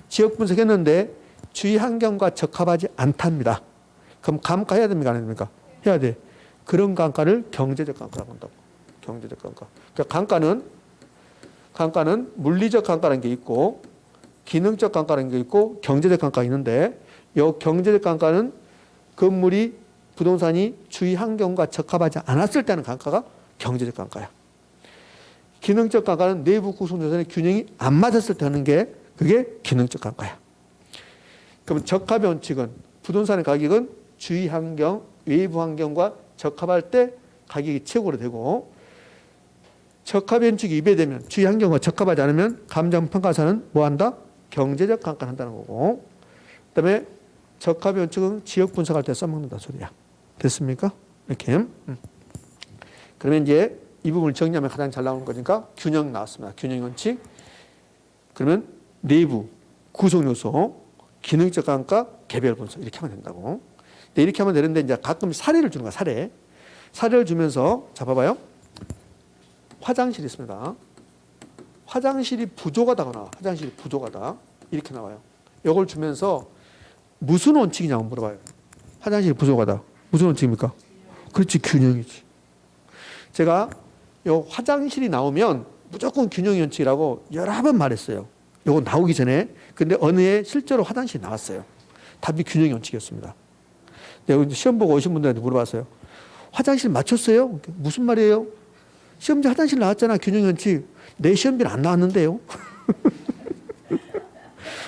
지역 분석했는데 주위 환경과 적합하지 않답니다. 그럼 감가해야 됩니까? 안 해야 됩니까? 해야 돼. 그런 감가를 경제적 감가라고 한다고. 경제적 감가. 그러니까 감가는 물리적 감가라는 게 있고 기능적 감가라는 게 있고 경제적 감가가 있는데 이 경제적 감가는 건물이 부동산이 주위 환경과 적합하지 않았을 때는 감가가 경제적 감가야. 기능적 감가는 내부 구성 요소의 균형이 안 맞았을 때 하는 게 그게 기능적 감가야. 그럼 적합의 원칙은 부동산의 가격은 주위 환경, 외부 환경과 적합할 때 가격이 최고로 되고 적합의 원칙이 위배되면 주위 환경과 적합하지 않으면 감정평가사는 뭐한다? 경제적 감가를 한다는 거고 그다음에 적합의 원칙은 지역 분석할 때 써먹는다 소리야. 됐습니까? 이렇게. 그러면 이제 이 부분을 정리하면 가장 잘 나오는 거니까 균형 나왔습니다. 균형 원칙. 그러면 내부, 구성 요소, 기능적 감가, 개별 분석 이렇게 하면 된다고. 근데 이렇게 하면 되는데 이제 가끔 사례를 주는 거야. 사례를 주면서 자 봐봐요. 화장실이 있습니다. 화장실이 부족하다고 나와. 화장실이 부족하다. 이렇게 나와요. 이걸 주면서 무슨 원칙이냐고 물어봐요. 화장실이 부족하다. 무슨 원칙입니까? 그렇지, 균형이지. 제가 요 화장실이 나오면 무조건 균형의 원칙이라고 여러 번 말했어요. 요거 나오기 전에. 근데 어느 해 실제로 화장실이 나왔어요. 답이 균형의 원칙이었습니다. 내가 시험 보고 오신 분들한테 물어봤어요. 화장실 맞췄어요? 무슨 말이에요? 시험지 화장실 나왔잖아. 균형의 원칙. 내 시험지는 안 나왔는데요.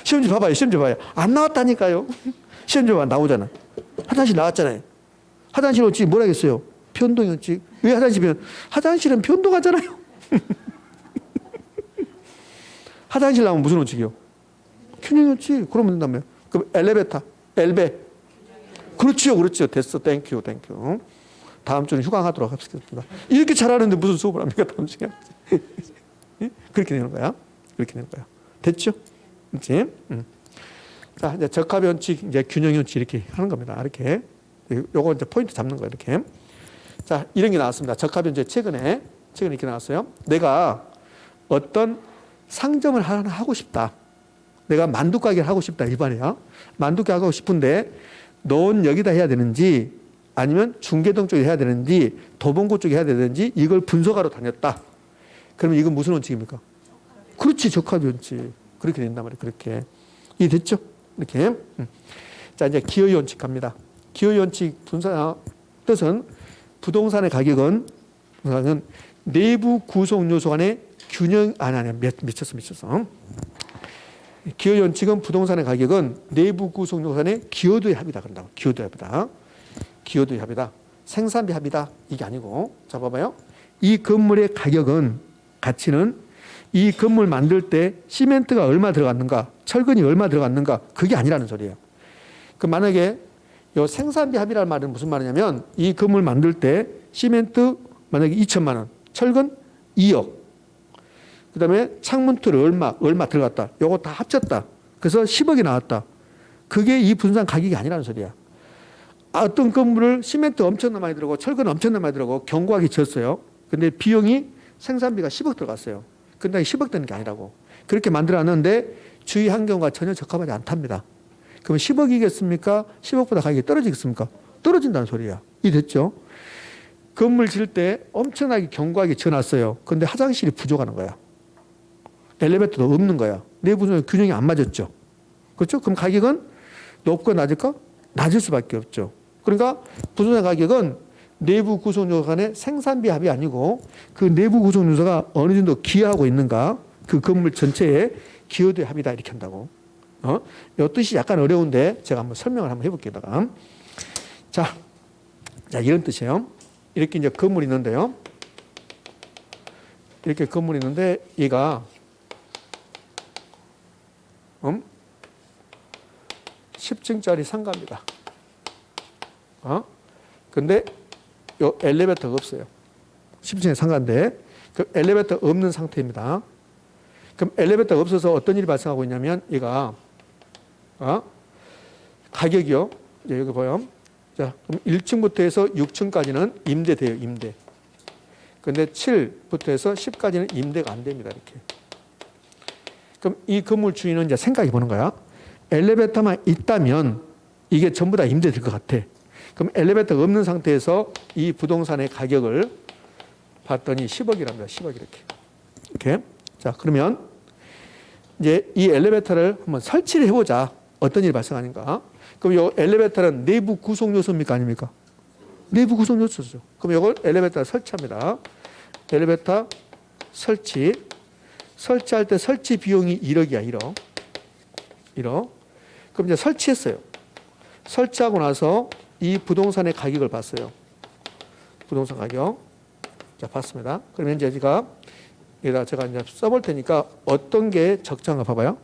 시험지 봐봐요. 시험지 봐요. 안 나왔다니까요. 시험지 봐 나오잖아. 화장실 나왔잖아요. 화장실 원칙 뭐라 했어요? 편동 원칙. 왜 화장실은? 화장실은 편동하잖아요. 화장실 나오면 무슨 원칙이요? 균형 원칙. 그러면 된다며. 그럼 엘리베이터. 엘베. 그렇지요. 그렇죠. 됐어. 땡큐. 땡큐. 다음 주는 휴강하도록 하겠습니다. 이렇게 잘하는데 무슨 수업을 합니까? 다음 주에. 그렇게 되는 거야. 그렇게 되는 거야. 됐죠? 그렇지? 자, 이제 적합 원칙, 이제 균형 원칙 이렇게 하는 겁니다. 이렇게. 요거 이제 포인트 잡는 거예요. 이렇게. 자, 이런 게 나왔습니다. 적합 원칙 최근에 이렇게 나왔어요. 내가 어떤 상점을 하나 하고 싶다. 내가 만두 가게를 하고 싶다. 이 말이야. 만두 가게 하고 싶은데 넌 여기다 해야 되는지 아니면 중계동 쪽에 해야 되는지 도봉구 쪽에 해야 되는지 이걸 분석하러 다녔다. 그러면 이건 무슨 원칙입니까? 그렇지. 적합 원칙. 그렇게 된단 말이에요. 그렇게. 이해됐죠? 이렇게. 자, 이제 기여의 원칙 갑니다. 기여의 원칙 분사 뜻은 부동산의 가격은 내부 구성 요소 간의 균형 아니 미쳤어. 기여의 원칙은 부동산의 가격은 내부 구성 요소 간의 기여도의 합이다 그런다고. 기여도의 합이다. 기여도의 합이다. 생산비 합이다. 이게 아니고. 자, 봐봐요. 이 건물의 가치는 이 건물 만들 때 시멘트가 얼마 들어갔는가, 철근이 얼마 들어갔는가, 그게 아니라는 소리예요. 그 만약에 요 생산비 합이라는 말은 무슨 말이냐면 이 건물 만들 때 시멘트 만약에 2천만 원, 철근 2억, 그 다음에 창문 툴 얼마 들어갔다. 요거 다 합쳤다. 그래서 10억이 나왔다. 그게 이 분산 가격이 아니라는 소리야. 어떤 건물을 시멘트 엄청나 많이 들어가고 철근 엄청나 많이 들어가고 견고하게 지었어요. 근데 비용이 생산비가 10억 들어갔어요. 근데 10억 되는 게 아니라고. 그렇게 만들어놨는데 주위 환경과 전혀 적합하지 않답니다. 그럼 10억이겠습니까? 10억보다 가격이 떨어지겠습니까? 떨어진다는 소리야. 이해됐죠? 건물 지을 때 엄청나게 견고하게 지어놨어요. 근데 화장실이 부족하는 거야. 엘리베이터도 없는 거야. 내부 균형이 안 맞았죠. 그렇죠? 그럼 가격은 높고 낮을까? 낮을 수밖에 없죠. 그러니까 부동산 가격은 내부 구성 요소 간의 생산비 합이 아니고 그 내부 구성 요소가 어느 정도 기여하고 있는가, 그 건물 전체에 기여도의 합이다 이렇게 한다고. 이 뜻이 약간 어려운데 제가 한번 설명을 한번 해볼게요. 자, 이런 뜻이에요. 이렇게 이제 건물이 있는데요. 이렇게 건물이 있는데 얘가 10층짜리 상가입니다. 근데 요 엘리베이터가 없어요. 10층의 상가인데 그 엘리베이터 없는 상태입니다. 그럼 엘리베이터가 없어서 어떤 일이 발생하고 있냐면 얘가 가격이요. 이제 여기 보여. 자, 그럼 1층부터 해서 6층까지는 임대돼요. 임대. 근데 7부터 해서 10까지는 임대가 안 됩니다. 이렇게. 그럼 이 건물 주인은 이제 생각해 보는 거야. 엘리베이터만 있다면 이게 전부 다 임대될 것 같아. 그럼 엘리베이터가 없는 상태에서 이 부동산의 가격을 봤더니 10억이랍니다. 10억 이렇게. 자, 그러면 이제 이 엘리베이터를 한번 설치를 해보자. 어떤 일이 발생하는가? 그럼 이 엘리베이터는 내부 구성 요소입니까? 아닙니까? 내부 구성 요소죠. 그럼 이걸 엘리베이터를 설치합니다. 엘리베이터 설치할 때 설치 비용이 1억이야. 1억. 그럼 이제 설치했어요. 설치하고 나서 이 부동산의 가격을 봤어요. 부동산 가격. 자, 봤습니다. 그러면 이제 여기다 제가 이제 써볼 테니까 어떤 게 적정한가 봐봐요.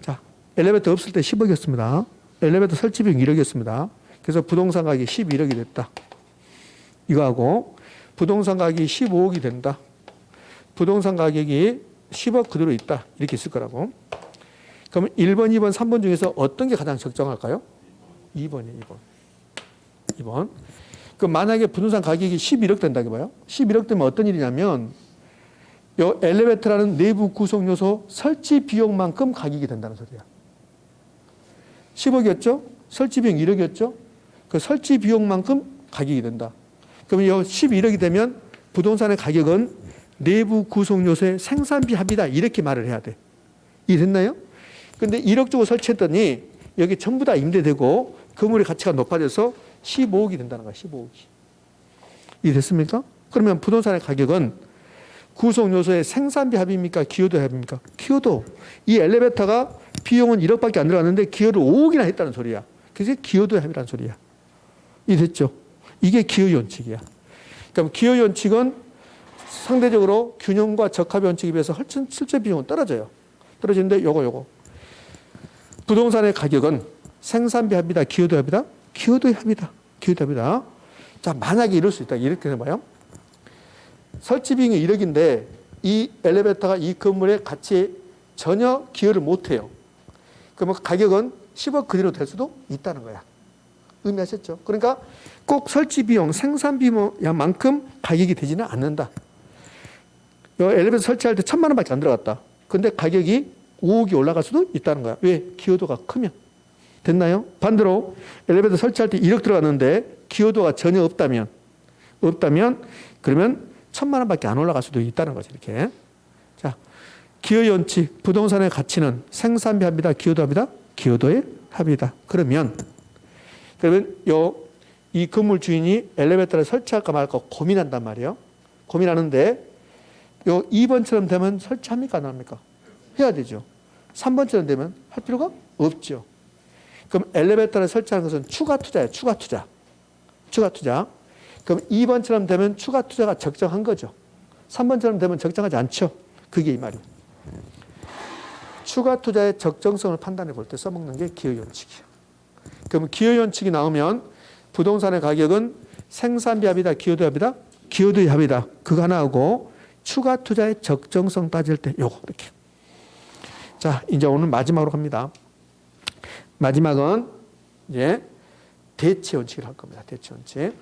자, 엘리베이터 없을 때 10억이었습니다. 엘리베이터 설치 비용 1억이었습니다. 그래서 부동산 가격이 11억이 됐다. 이거하고 부동산 가격이 15억이 된다. 부동산 가격이 10억 그대로 있다. 이렇게 있을 거라고. 그러면 1번, 2번, 3번 중에서 어떤 게 가장 적정할까요? 2번이에요. 2번. 그럼 만약에 부동산 가격이 11억 된다고 봐요. 11억 되면 어떤 일이냐면 요 엘리베이터라는 내부 구성 요소 설치 비용만큼 가격이 된다는 소리야. 10억이었죠? 설치 비용 1억이었죠? 그 설치 비용만큼 가격이 된다. 그러면 요 11억이 되면 부동산의 가격은 내부 구성 요소의 생산비 합이다. 이렇게 말을 해야 돼. 이해됐나요? 근데 1억 주고 설치했더니 여기 전부 다 임대되고 건물의 가치가 높아져서 15억이 된다는 거야. 15억이. 이해됐습니까? 그러면 부동산의 가격은 구성 요소의 생산비 합입니까? 기여도 합입니까? 기여도. 이 엘리베이터가 비용은 1억밖에 안 들어갔는데 기여를 5억이나 했다는 소리야. 그게 기여도의 합이라는 소리야. 이해됐죠? 이게 기여의 원칙이야. 그럼 기여의 원칙은 상대적으로 균형과 적합의 원칙에 비해서 실제 비용은 떨어져요. 떨어지는데 요거. 부동산의 가격은 생산비 합이다. 기여도 합이다. 기여도의 합이다. 기여도 합이다. 자, 만약에 이럴 수 있다. 이렇게 해봐요. 설치 비용이 1억인데 이 엘리베이터가 이 건물의 가치에 전혀 기여를 못해요. 그러면 가격은 10억 그대로 될 수도 있다는 거야. 의미하셨죠? 그러니까 꼭 설치 비용, 생산 비용만큼 가격이 되지는 않는다. 이 엘리베이터 설치할 때 1,000만 원밖에 안 들어갔다. 근데 가격이 5억이 올라갈 수도 있다는 거야. 왜? 기여도가 크면. 됐나요? 반대로 엘리베이터 설치할 때 1억 들어갔는데 기여도가 전혀 없다면 그러면 1,000만 원밖에 안 올라갈 수도 있다는 거죠. 이렇게. 자, 기여의 원칙, 부동산의 가치는 생산비 합이다. 기여도 합이다. 기여도의 합이다. 그러면 이 건물 주인이 엘리베이터를 설치할까 말까 고민한단 말이에요. 고민하는데 2번처럼 되면 설치합니까? 안 합니까? 해야 되죠. 3번처럼 되면 할 필요가 없죠. 그럼 엘리베이터를 설치하는 것은 추가 투자예요. 추가 투자. 그럼 2번처럼 되면 추가 투자가 적정한 거죠. 3번처럼 되면 적정하지 않죠. 그게 이 말이에요. 추가 투자의 적정성을 판단해 볼 때 써먹는 게 기여의 원칙이에요. 그럼 기여의 원칙이 나오면 부동산의 가격은 생산비 합이다. 기여도 합이다. 기여도의 합이다. 그거 하나 하고 추가 투자의 적정성 따질 때 요거 이렇게. 자, 이제 오늘 마지막으로 갑니다. 마지막은 이제 대체 원칙을 할 겁니다. 대체 원칙.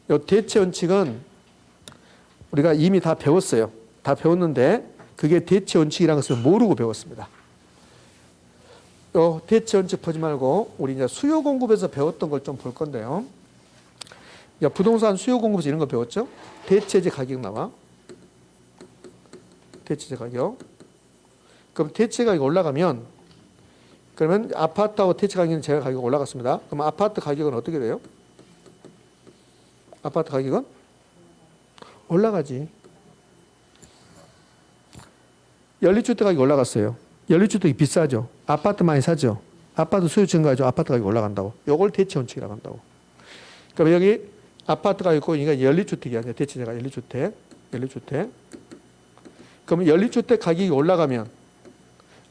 이 대체 원칙은 우리가 이미 다 배웠어요. 다 배웠는데 그게 대체 원칙이라는 것을 모르고 배웠습니다. 이 대체 원칙 보지 말고 우리 이제 수요 공급에서 배웠던 걸 좀 볼 건데요. 부동산 수요 공급에서 이런 거 배웠죠? 대체재 가격 나와. 대체재 가격. 그럼 대체 가격이 올라가면 그러면 아파트하고 대체 가격은 제가 가격이 올라갔습니다. 그럼 아파트 가격은 어떻게 돼요? 아파트 가격은 올라가지. 연립주택 가격이 올라갔어요. 연립주택이 비싸죠. 아파트 많이 사죠. 아파트 수요 증가하죠. 아파트 가격이 올라간다고. 요걸 대체 원칙이라고 한다고. 그럼 여기 아파트 가격이 있고 이게 연립주택이 아니라 대체재가 연립주택. 그러면 연립주택 가격이 올라가면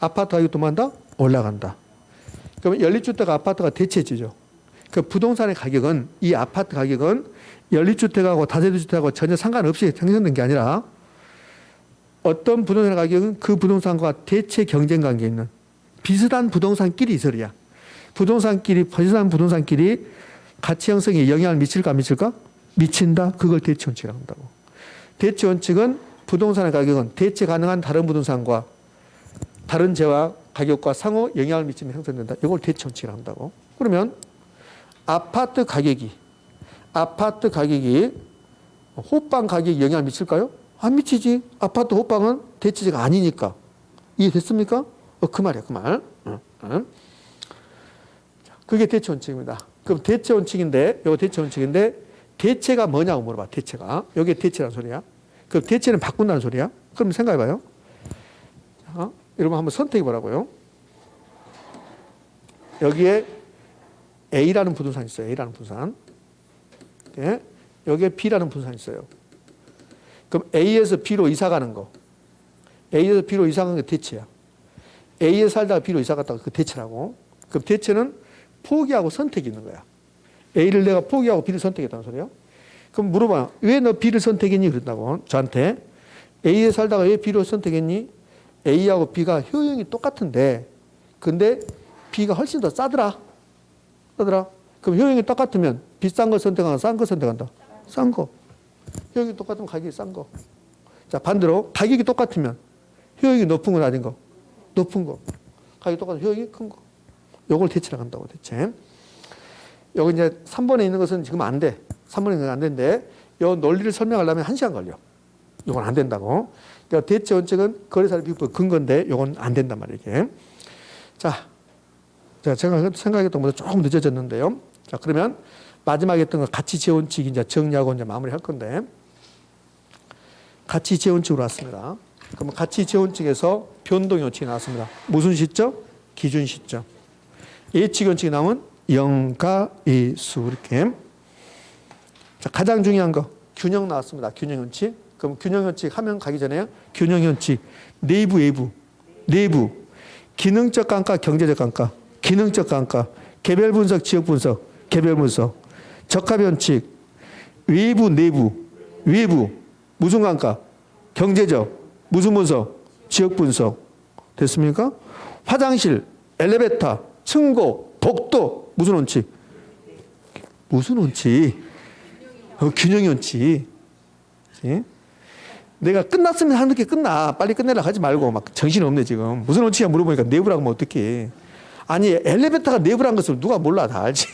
아파트 가격도 뭐한다? 올라간다. 그러면 연립주택 아파트가 대체지죠. 그 부동산의 가격은 이 아파트 가격은 연립주택하고 다세대주택하고 전혀 상관없이 형성된 게 아니라 어떤 부동산 가격은 그 부동산과 대체 경쟁 관계에 있는 비슷한 부동산끼리 있으리야. 비슷한 부동산끼리 가치 형성에 영향을 미칠까 안 미칠까? 미친다. 그걸 대체 원칙이라고 한다고. 대체 원칙은 부동산의 가격은 대체 가능한 다른 부동산과 다른 재화 가격과 상호 영향을 미치면 형성된다. 이걸 대체 원칙이라고 한다고. 그러면 아파트 가격이 호빵 가격에 영향을 미칠까요? 안 미치지. 아파트 호빵은 대체재가 아니니까. 이해됐습니까? 그 말이야, 그 말. 그게 대체 원칙입니다. 그럼 대체 원칙인데, 요거 대체 원칙인데, 대체가 뭐냐고 물어봐, 대체가. 요게 대체라는 소리야. 그럼 대체는 바꾼다는 소리야. 그럼 생각해봐요. 여러분 한번 선택해보라고요. 여기에 A라는 부동산이 있어요. A라는 부동산. 예? 여기에 B라는 부동산이 있어요. 그럼 A에서 B로 이사 가는 거. A에서 B로 이사 가는 게 대체야. A에 살다가 B로 이사 갔다가 그 대체라고. 그럼 대체는 포기하고 선택이 있는 거야. A를 내가 포기하고 B를 선택했다는 소리야. 그럼 물어봐. 왜 너 B를 선택했니? 그런다고. 저한테. A에 살다가 왜 B로 선택했니? A하고 B가 효용이 똑같은데 근데 B가 훨씬 더 싸더라. 그럼 효용이 똑같으면 비싼 거 선택한다. 싼 거 선택한다. 싼 거. 효용이 똑같으면 가격이 싼 거. 자, 반대로 가격이 똑같으면 효용이 높은 거 낮은 거? 높은 거. 가격이 똑같으면 효용이 큰 거. 요걸 대체를 한다고, 대체. 여기 이제 3번에 있는 것은 지금 안 돼. 3번에 있는 건 안 되는데, 요 논리를 설명하려면 1시간 걸려. 요건 안 된다고. 그러니까 대체 원칙은 거래사례 비교법 근거인데, 요건 안 된단 말이에요, 이게. 자, 제가 생각했던 것보다 조금 늦어졌는데요. 자, 그러면 마지막에 했던 거 가치지혜 원칙 이제 정리하고 이제 마무리 할 건데, 가치지혜 원칙으로 왔습니다. 그러면 가치지혜 원칙에서 변동의 원칙이 나왔습니다. 무슨 시점? 기준 시점. 예측 원칙이 나오면 영가이수 이렇게. 자, 가장 중요한 거 균형 나왔습니다. 균형 원칙. 그럼 균형 원칙 하면 가기 전에 균형 원칙 내부 외부 내부 기능적 감가 경제적 감가 기능적 감가 개별 분석 지역 분석 개별 분석 적합 원칙 외부 내부 외부 무슨 감가 경제적 무슨 분석 지역 분석 됐습니까? 화장실 엘리베이터 층고 복도 무슨 원칙 무슨 원칙 균형의 원칙. 예? 내가 끝났으면 하는 게 끝나. 빨리 끝내려고 하지 말고 막 정신이 없네 지금. 무슨 원칙이야 물어보니까 내부라고 하면 어떡해. 아니 엘리베이터가 내부란 것을 누가 몰라 다 알지.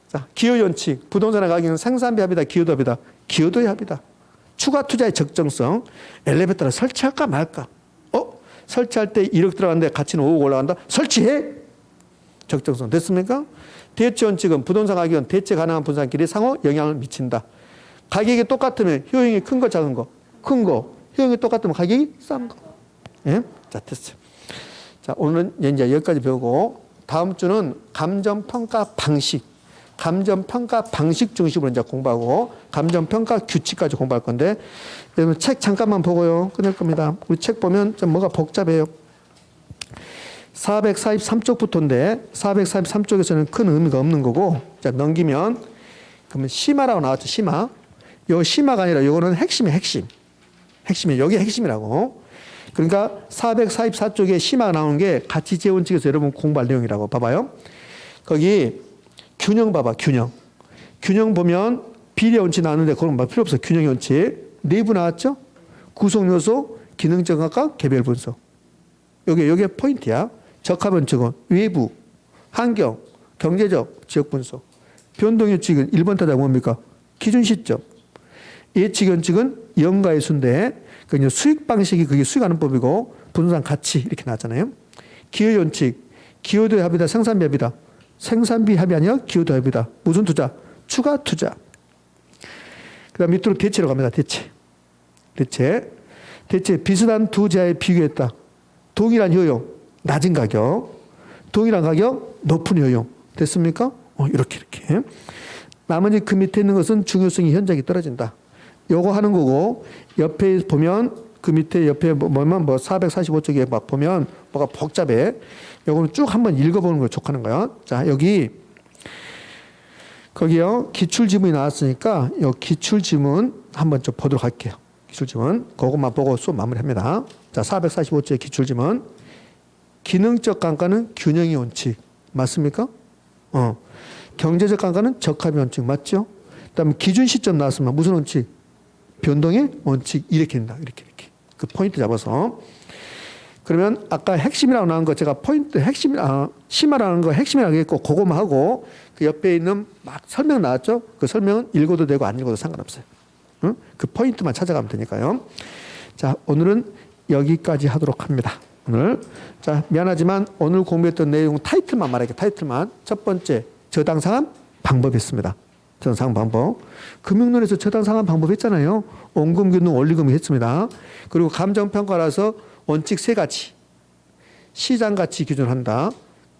자, 기여의 원칙. 부동산의 가격은 생산비 합이다 기여도 합이다. 기여도의 합이다. 추가 투자의 적정성. 엘리베이터를 설치할까 말까. 설치할 때 1억 들어갔는데 가치는 5억 올라간다. 설치해. 적정성 됐습니까? 대체 원칙은 부동산 가격은 대체 가능한 분산끼리 상호 영향을 미친다. 가격이 똑같으면 효용이 큰 거 작은 거? 큰 거. 효용이 똑같으면 가격이 싼 거. 예? 자, 됐어요. 자, 오늘은 이제 여기까지 배우고 다음 주는 감정평가 방식. 감정평가 방식 중심으로 이제 공부하고 감정평가 규칙까지 공부할 건데 여러분 책 잠깐만 보고요. 끝낼 겁니다. 우리 책 보면 좀 뭐가 복잡해요. 443쪽부터인데 443쪽에서는 큰 의미가 없는 거고 자 넘기면 그러면 심화라고 나왔죠. 심화. 요 심화가 아니라 요거는 핵심이 핵심이 여기 핵심이라고. 그러니까 444쪽에 심화가 나오는 게 가치지혜 원칙에서 여러분 공부할 내용이라고 봐봐요. 거기 균형 봐봐. 균형 보면 비례 원칙 나왔는데 그건 뭐 필요 없어. 균형의 원칙 내부 나왔죠. 구성요소 기능적 감가 개별 분석. 요게 포인트야. 적합 원칙은 외부, 환경, 경제적, 지역 분석. 변동 원칙은 1번 타자 뭡니까? 기준 시점. 예측 원칙은 영가이수인데 그 수익 방식이 그게 수익하는 법이고 부동산 가치 이렇게 나왔잖아요. 기여 원칙, 기여도의 합이다, 생산비 합이다. 생산비 합이 아니라 기여도 합이다. 무슨 투자? 추가 투자. 그다음 밑으로 대체로 갑니다. 대체 비슷한 두 자에 비교했다. 동일한 효용, 낮은 가격. 동일한 가격, 높은 효용. 됐습니까? 이렇게. 나머지 그 밑에 있는 것은 중요성이 현저하게 떨어진다. 요거 하는 거고, 옆에 보면, 그 밑에 옆에 뭐면 445쪽에 막 보면 뭐가 복잡해. 요거는 쭉 한번 읽어보는 걸 촉하는 거야. 자, 거기요, 기출지문이 나왔으니까, 요 기출지문 한번 좀 보도록 할게요. 기출지문. 그것만 보고 수업 마무리합니다. 자, 445쪽의 기출지문. 기능적 감가는 균형의 원칙. 맞습니까? 경제적 감가는 적합의 원칙. 맞죠? 그 다음에 기준 시점 나왔으면 무슨 원칙? 변동의 원칙. 이렇게 된다. 이렇게. 그 포인트 잡아서. 그러면 아까 핵심이라고 나온 거 제가 포인트 심화라는 거 핵심이라고 했고 그거만 하고 그 옆에 있는 막 설명 나왔죠? 그 설명은 읽어도 되고 안 읽어도 상관없어요. 응? 그 포인트만 찾아가면 되니까요. 자, 오늘은 여기까지 하도록 합니다. 오늘. 자, 미안하지만 오늘 공부했던 내용 타이틀만 말할게요. 타이틀만. 첫 번째, 저당 상환 방법이었습니다. 저당 상환 방법. 금융론에서 저당 상환 방법 했잖아요. 원금 균등 원리금이 했습니다. 그리고 감정평가라서 원칙 3가지. 시장 가치 기준을 한다.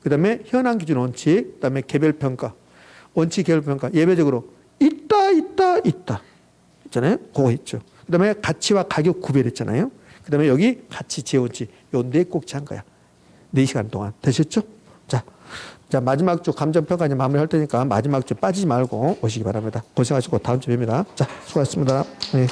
그 다음에 현황 기준 원칙. 그 다음에 개별평가. 원칙 개별평가. 예외적으로 있다. 있잖아요. 그거 있죠. 그 다음에 가치와 가격 구별했잖아요. 그 다음에 여기 가치 재원칙. 요 4꼭지 한 거야. 4시간 동안. 되셨죠? 자, 마지막 주 감정평가 이제 마무리 할 테니까 마지막 주 빠지지 말고 오시기 바랍니다. 고생하시고 다음 주에 뵙니다. 자, 수고하셨습니다. 네.